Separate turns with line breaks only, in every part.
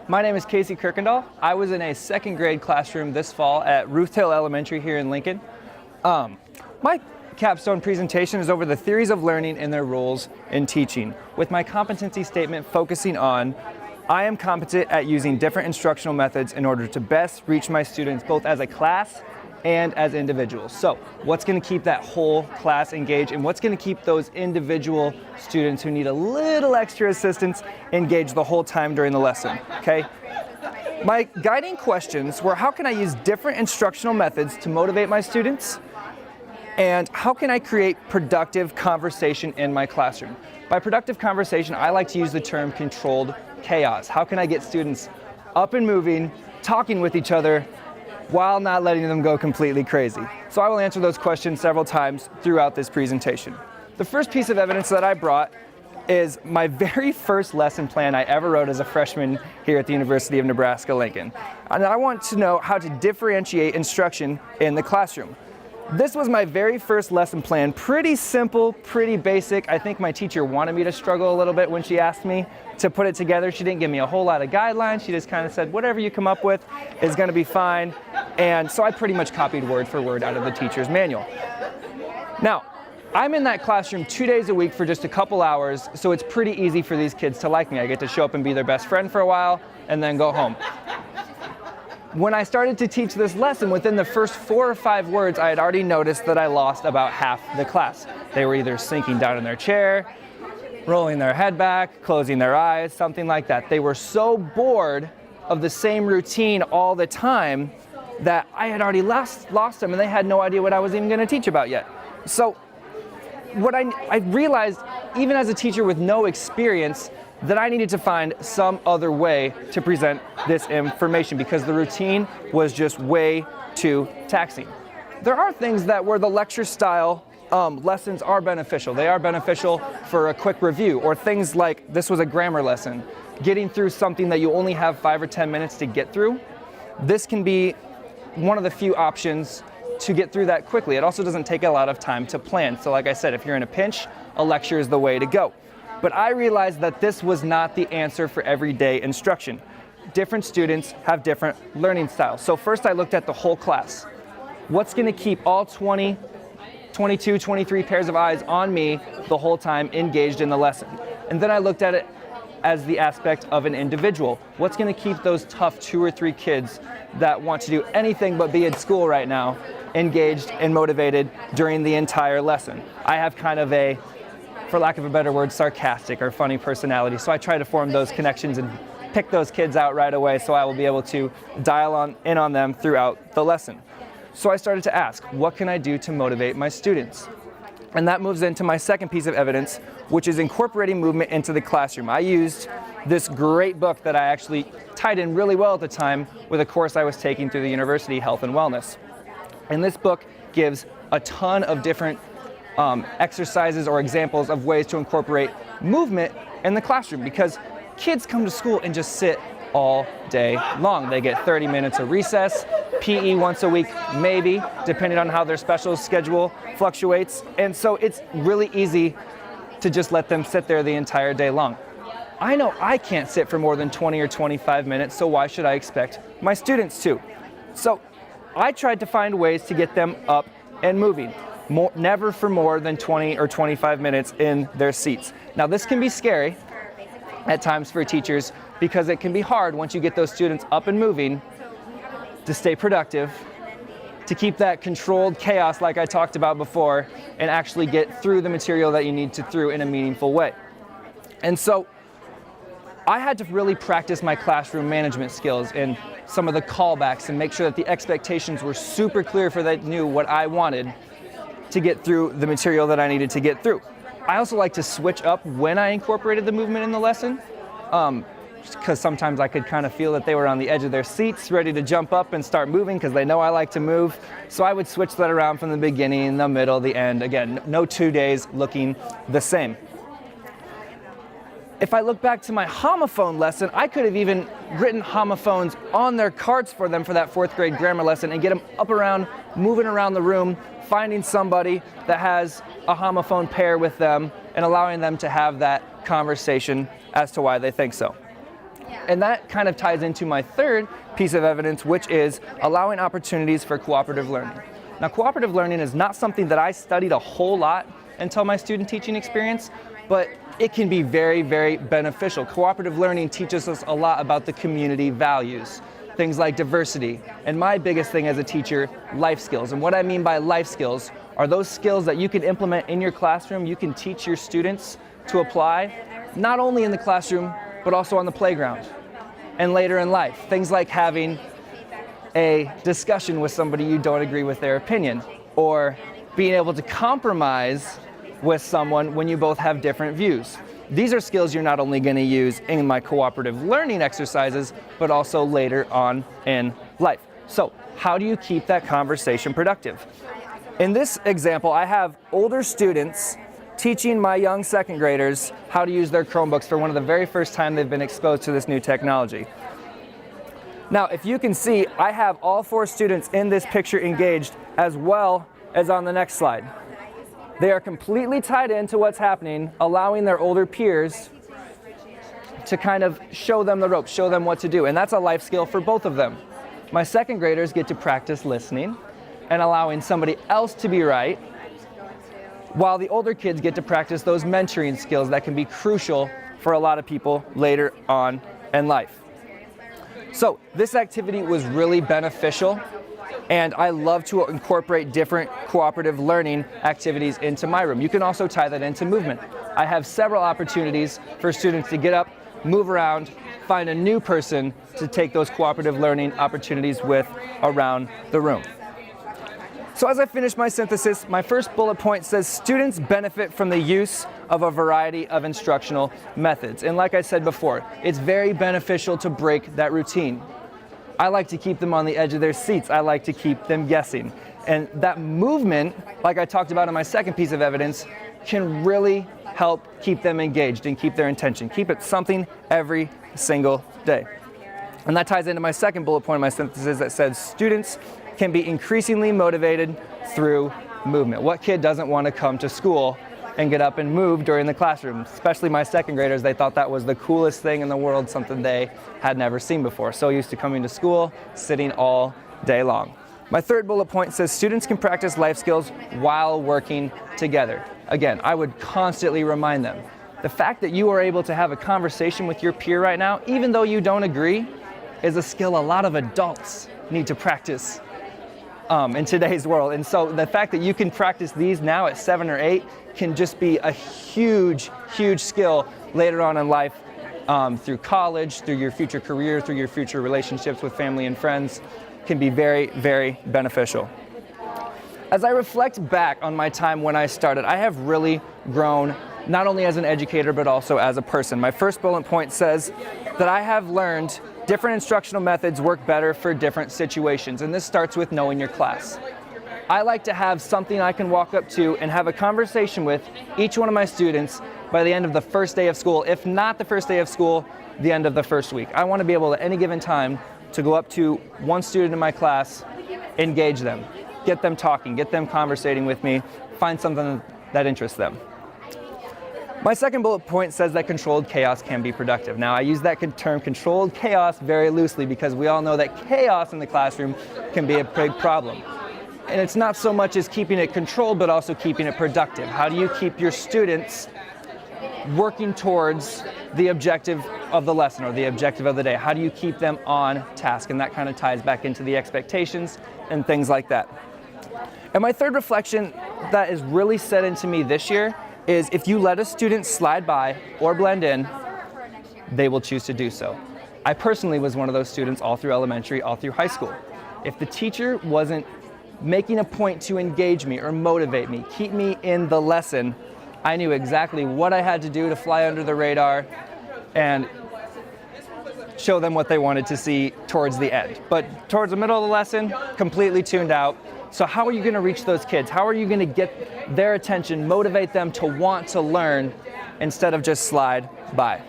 My name is Casey Kirkendall. I was in a second grade classroom this fall at Ruth Hill Elementary here in Lincoln. My capstone presentation is over the theories of learning and their roles in teaching, with my competency statement focusing on I am competent at using different instructional methods in order to best reach my students both as a class and as individuals. So what's going to keep that whole class engaged, and what's going to keep those individual students who need a little extra assistance engaged the whole time during the lesson, okay? My guiding questions were, how can I use different instructional methods to motivate my students? And how can I create productive conversation in my classroom? By productive conversation, I like to use the term controlled chaos. How can I get students up and moving, talking with each other, while not letting them go completely crazy? So I will answer those questions several times throughout this presentation. The first piece of evidence that I brought is my very first lesson plan I ever wrote as a freshman here at the University of Nebraska-Lincoln. And I want to know how to differentiate instruction in the classroom. This was my very first lesson plan. Pretty simple, pretty basic. I think my teacher wanted me to struggle a little bit when she asked me to put it together. She didn't give me a whole lot of guidelines. She just kind of said, whatever you come up with is going to be fine. And so I pretty much copied word for word out of the teacher's manual. Now, I'm in that classroom 2 days a week for just a couple hours, so it's pretty easy for these kids to like me. I get to show up and be their best friend for a while and then go home. When I started to teach this lesson, within the first 4 or 5 words, I had already noticed that I lost about half the class. They were either sinking down in their chair, rolling their head back, closing their eyes, something like that. They were so bored of the same routine all the time that I had already lost them, and they had no idea what I was even going to teach about yet. So what I realized, even as a teacher with no experience, that I needed to find some other way to present this information because the routine was just way too taxing. There are things that where the lecture style lessons are beneficial. They are beneficial for a quick review, or things like this was a grammar lesson. Getting through something that you only have 5 or 10 minutes to get through, this can be one of the few options to get through that quickly. It also doesn't take a lot of time to plan. So like I said, if you're in a pinch, a lecture is the way to go. But I realized that this was not the answer for everyday instruction. Different students have different learning styles. So first I looked at the whole class. What's going to keep all 20, 22, 23 pairs of eyes on me the whole time engaged in the lesson? And then I looked at it as the aspect of an individual. What's going to keep those tough 2 or 3 kids that want to do anything but be in school right now engaged and motivated during the entire lesson? I have kind of a, for lack of a better word, sarcastic or funny personality. So I try to form those connections and pick those kids out right away so I will be able to dial in on them throughout the lesson. So I started to ask, what can I do to motivate my students? And that moves into my second piece of evidence, which is incorporating movement into the classroom. I used this great book that I actually tied in really well at the time with a course I was taking through the university, Health and Wellness. And this book gives a ton of different exercises or examples of ways to incorporate movement in the classroom, because kids come to school and just sit all day long. They get 30 minutes of recess, PE once a week, maybe, depending on how their special schedule fluctuates. And so it's really easy to just let them sit there the entire day long. I know I can't sit for more than 20 or 25 minutes, so why should I expect my students to? So I tried to find ways to get them up and moving. Never for more than 20 or 25 minutes in their seats. Now this can be scary at times for teachers because it can be hard once you get those students up and moving to stay productive, to keep that controlled chaos like I talked about before, and actually get through the material that you need to through in a meaningful way. And so I had to really practice my classroom management skills and some of the callbacks and make sure that the expectations were super clear for that knew what I wanted to get through the material that I needed to get through. I also like to switch up when I incorporated the movement in the lesson, because sometimes I could kind of feel that they were on the edge of their seats, ready to jump up and start moving because they know I like to move. So I would switch that around from the beginning, the middle, the end. Again, no 2 days looking the same. If I look back to my homophone lesson, I could have even written homophones on their cards for them for that 4th grade grammar lesson and get them up around, moving around the room, finding somebody that has a homophone pair with them and allowing them to have that conversation as to why they think so. And that kind of ties into my third piece of evidence, which is allowing opportunities for cooperative learning. Now, cooperative learning is not something that I studied a whole lot until my student teaching experience, but it can be very, very beneficial. Cooperative learning teaches us a lot about the community values, things like diversity, and my biggest thing as a teacher, life skills. And what I mean by life skills are those skills that you can implement in your classroom, you can teach your students to apply, not only in the classroom, but also on the playground and later in life. Things like having a discussion with somebody you don't agree with their opinion, or being able to compromise with someone when you both have different views. These are skills you're not only going to use in my cooperative learning exercises, but also later on in life. So, how do you keep that conversation productive? In this example, I have older students teaching my young second graders how to use their Chromebooks for one of the very first time they've been exposed to this new technology. Now, if you can see, I have all 4 students in this picture engaged, as well as on the next slide. They are completely tied into what's happening, allowing their older peers to kind of show them the ropes, show them what to do. And that's a life skill for both of them. My second graders get to practice listening and allowing somebody else to be right, while the older kids get to practice those mentoring skills that can be crucial for a lot of people later on in life. So this activity was really beneficial, and I love to incorporate different cooperative learning activities into my room. You can also tie that into movement. I have several opportunities for students to get up, move around, find a new person to take those cooperative learning opportunities with around the room. So as I finish my synthesis, my first bullet point says students benefit from the use of a variety of instructional methods. And like I said before, it's very beneficial to break that routine. I like to keep them on the edge of their seats. I like to keep them guessing. And that movement, like I talked about in my second piece of evidence, can really help keep them engaged and keep their attention. Keep it something every single day. And that ties into my second bullet point in my synthesis that says students can be increasingly motivated through movement. What kid doesn't want to come to school and get up and move during the classroom? Especially my second graders, they thought that was the coolest thing in the world, something they had never seen before. So used to coming to school, sitting all day long. My third bullet point says students can practice life skills while working together. Again, I would constantly remind them, the fact that you are able to have a conversation with your peer right now, even though you don't agree, is a skill a lot of adults need to practice in today's world. And so the fact that you can practice these now at 7 or 8 can just be a huge, huge skill later on in life, through college, through your future career, through your future relationships with family and friends, can be very, very beneficial. As I reflect back on my time when I started, I have really grown not only as an educator, but also as a person. My first bullet point says that I have learned different instructional methods work better for different situations, and this starts with knowing your class. I like to have something I can walk up to and have a conversation with each one of my students by the end of the first day of school, if not the first day of school, the end of the first week. I want to be able at any given time to go up to one student in my class, engage them, get them talking, get them conversating with me, find something that interests them. My second bullet point says that controlled chaos can be productive. Now, I use that term controlled chaos very loosely because we all know that chaos in the classroom can be a big problem. And it's not so much as keeping it controlled, but also keeping it productive. How do you keep your students working towards the objective of the lesson or the objective of the day? How do you keep them on task? And that kind of ties back into the expectations and things like that. And my third reflection that is really set into me this year is if you let a student slide by or blend in, they will choose to do so. I personally was one of those students all through elementary, all through high school. If the teacher wasn't making a point to engage me or motivate me, keep me in the lesson, I knew exactly what I had to do to fly under the radar and show them what they wanted to see towards the end. But towards the middle of the lesson, completely tuned out. So how are you going to reach those kids? How are you going to get their attention, motivate them to want to learn instead of just slide by?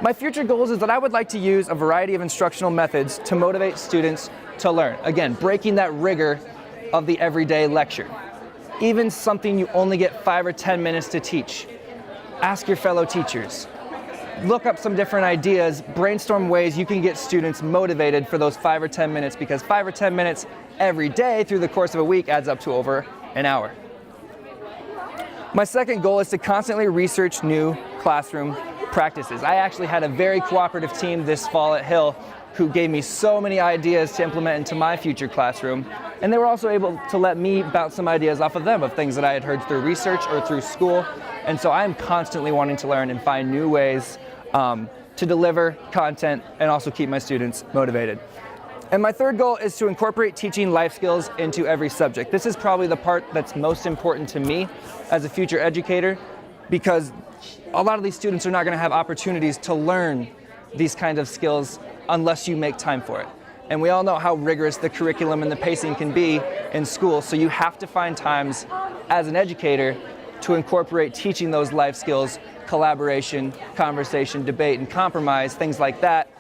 My future goals is that I would like to use a variety of instructional methods to motivate students to learn. Again, breaking that rigor of the everyday lecture. Even something you only get 5 or 10 minutes to teach. Ask your fellow teachers. look up some different ideas, brainstorm ways you can get students motivated for those 5 or 10 minutes, because 5 or 10 minutes every day through the course of a week adds up to over an hour. My second goal is to constantly research new classroom practices. I actually had a very cooperative team this fall at Hill who gave me so many ideas to implement into my future classroom, and they were also able to let me bounce some ideas off of them of things that I had heard through research or through school. And so I'm constantly wanting to learn and find new ways to deliver content and also keep my students motivated. And my third goal is to incorporate teaching life skills into every subject. This is probably the part that's most important to me as a future educator, because a lot of these students are not going to have opportunities to learn these kinds of skills unless you make time for it. And we all know how rigorous the curriculum and the pacing can be in school, so you have to find times as an educator to incorporate teaching those life skills, collaboration, conversation, debate, and compromise, things like that,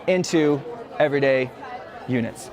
into everyday units.